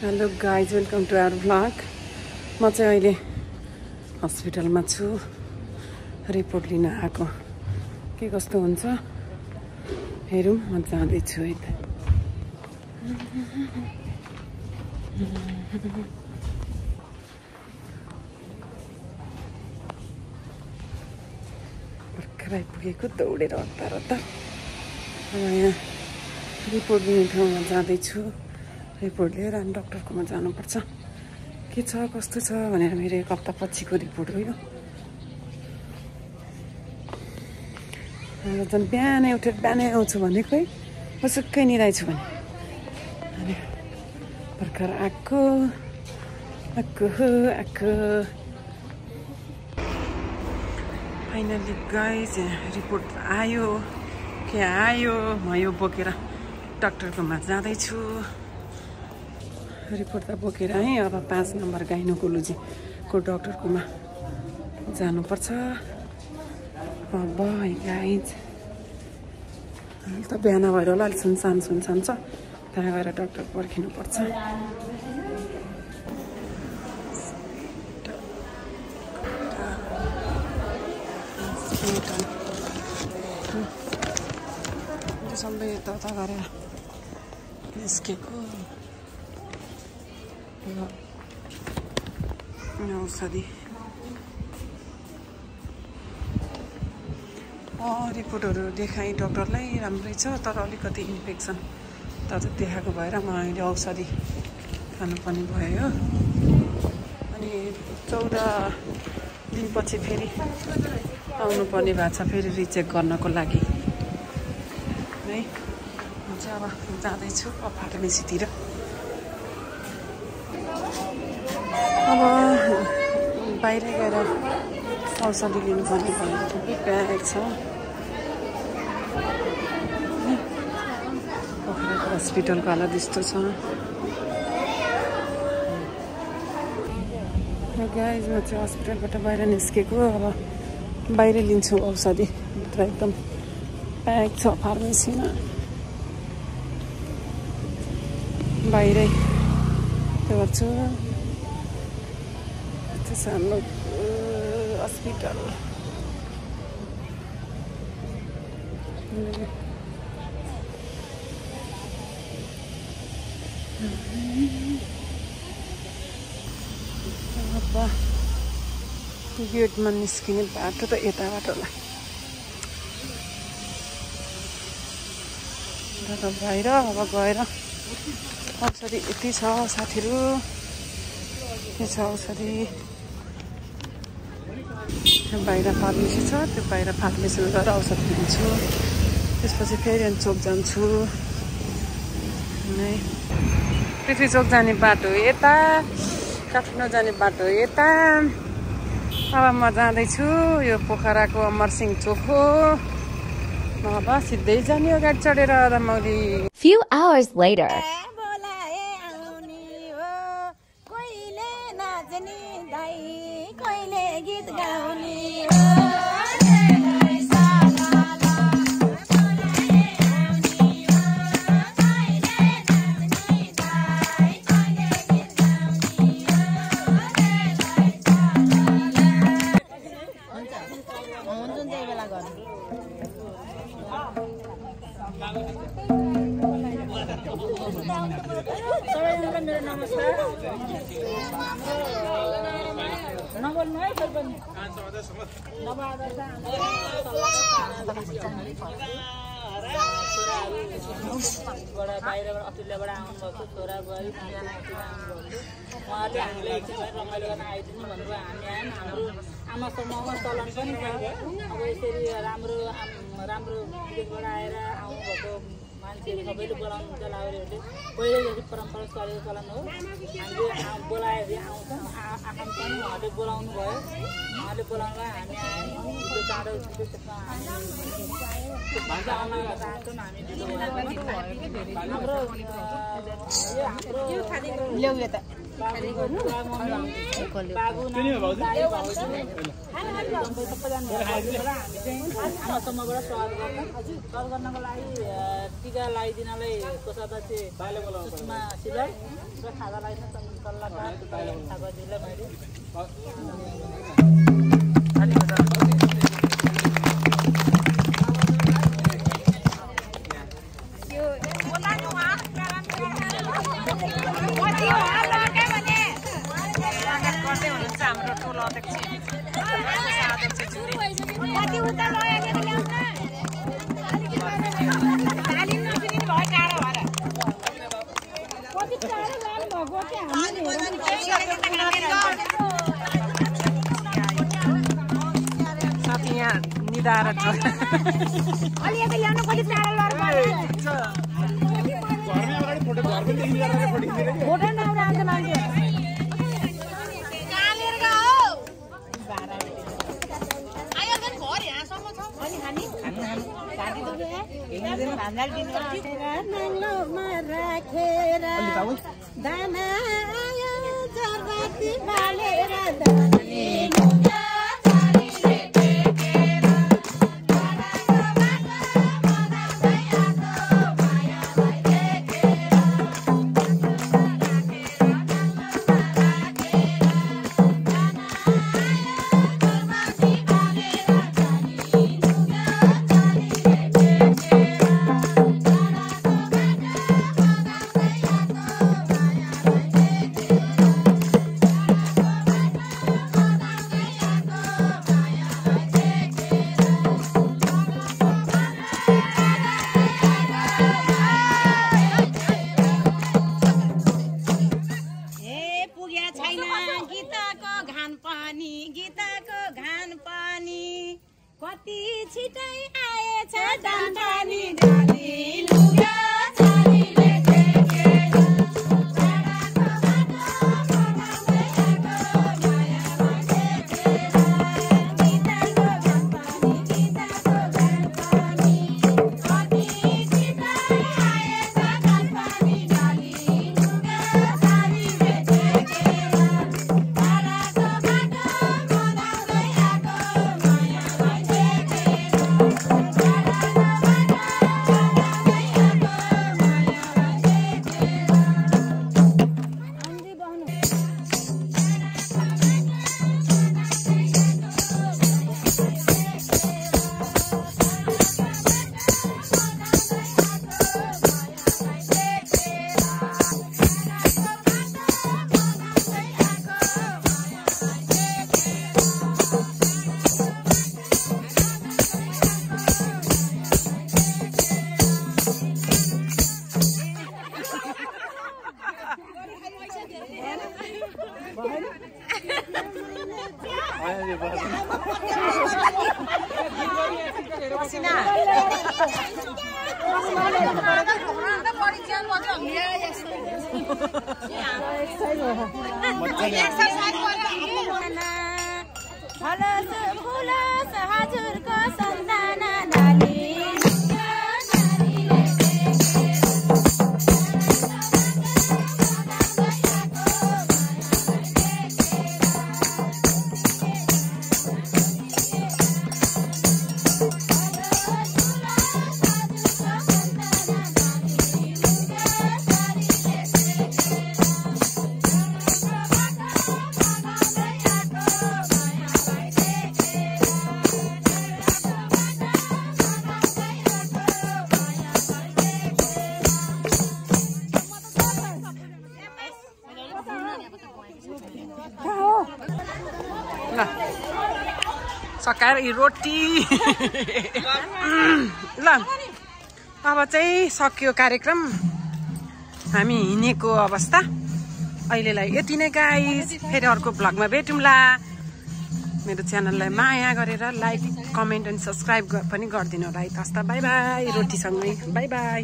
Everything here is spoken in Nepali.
Hello guys, welcome to our vlog. म चाहिँ अहिले हस्पिटलमा छु, रिपोर्ट लिन आएको। के कस्तो हुन्छ हेरौँ। म जाँदैछु है त। भर्खर आइपुगेको, दौडेर हतार हतार। अब यहाँ रिपोर्ट लिने ठाउँमा जाँदैछु। रिपोर्ट लिएर अनि डक्टरकोमा जानुपर्छ। के छ कस्तो छ भनेर मेरो एक हप्ता पछिको रिपोर्ट हो यो। झन् बिहानै उठेर बिहानै आउँछु भनेकै पसुक्कै निराइछु भने अनि भर्खर आएको फाइनली गाइज रिपोर्ट आयो। के आयो, म यो बोकेर डक्टरकोमा जाँदैछु। रिपोर्ट त बोकेर आएँ। अब 5 नम्बर गाइनोकोलोजीको डक्टरकोमा जानुपर्छ। अब गाइज अहिले त बिहान भएर होला, अलिक सुनसान छ। त्यहाँ गएर डक्टर पर्खिनुपर्छ। सबै यता गरेर निस्केको औषधि। रिपोर्टहरू देखाएँ डक्टरलाई, राम्रै छ, तर अलिकति इन्फेक्सन त देखाएको भएर म अहिले औषधि खानुपर्ने भयो। अनि 14 दिनपछि फेरि आउनुपर्ने भएको छ, फेरि रिचेक गर्नको लागि है। म चाहिँ अब जाँदैछु फार्मेसीतिर। अब बाहिर गएर औषधि लिनुपर्ने भयो। थुप्रै ब्याग छ। पोखराको हस्पिटलको हालत त्यस्तो छ। र गाइज म चाहिँ हस्पिटलबाट बाहिर निस्केको। अब बाहिर लिन्छु औषधि। भित्र एकदम प्याक छ फार्मेसीमा। बाहिरै त्यो गर्छु। हाम्रो हस्पिटल गेटमा निस्किने बाटो त यताबाट होला। बाहिर अब गएर औषधि यति छ साथीहरू। के छ औषधि बाहिर फार्मेसी छ, त्यो बाहिर फार्मेसीमा गएर औषधि लिन्छु। त्यसपछि फेरि चोक जान्छु। पृथ्वी चोक जाने बाटो यता, काठमाडौँ जाने बाटो यता। अब म जाँदैछु। यो पोखराको अमरसिंह चोक हो। अब सिधै जाने हो गाडी चढेर रमाउली। Few hours later. बाहिरबाट अस्ट्रेलियाबाट आउनुभएको छोरा बुहारी उहाँहरूले हामीलाई एकदमै रमाइलो गर्न आइदिनु भन्नुभयो। हामी आयौँ। हाम्रो आमा समूहमा चलन पनि छ। अब यसरी राम्रो विदेशबाट आएर आउनुभएको मान्छेहरू सबैले बोलाउनुहुन्छ। लाहुरेहरूले पहिले जति परम्परा चलेको चलन हो। हामीले बोलाएर आउँछौँ। आफन्त पनि उहाँहरूले बोलाउनु भयो। उहाँले बोलाउनु भयो, हामी आयौँ। त्यो चाँडो त्यसमा सबैजना आमासम्मबाट स्वागत गर्नको लागि टिका लगाइदिनलाई कोषाध्यक्ष सुषमा सिलर र खाजा लगाइदिन सल्लाहकार थापाजीलाई मैले हाम्रो ठुलो अध्यक्ष साथी यहाँ निधाएर कति छिटै आएछ दान पानी डाली लुगा छालीले टेकेर डाँडाको बाटो बनाउँदै आएको मायामा टेकेर गीताको गान पानी गीताको गान पानी कति छिटै आएछ दान पानी डाली लुगा छालीले टेकेर डाँडाको बाटो बनाउँदै आएको मायामा हजुरको सन्तान नाली सकाएर रोटी ल अब चाहिँ सक्यो कार्यक्रम हामी हिँडेको अवस्था अहिलेलाई यति नै गाइस फेरि अर्को भ्लगमा भेटौँला मेरो च्यानललाई माया गरेर लाइक कमेन्ट अनि सब्स्क्राइब पनि गरिदिनु होला है त बाई बाई रोटीसँगै बाई बाई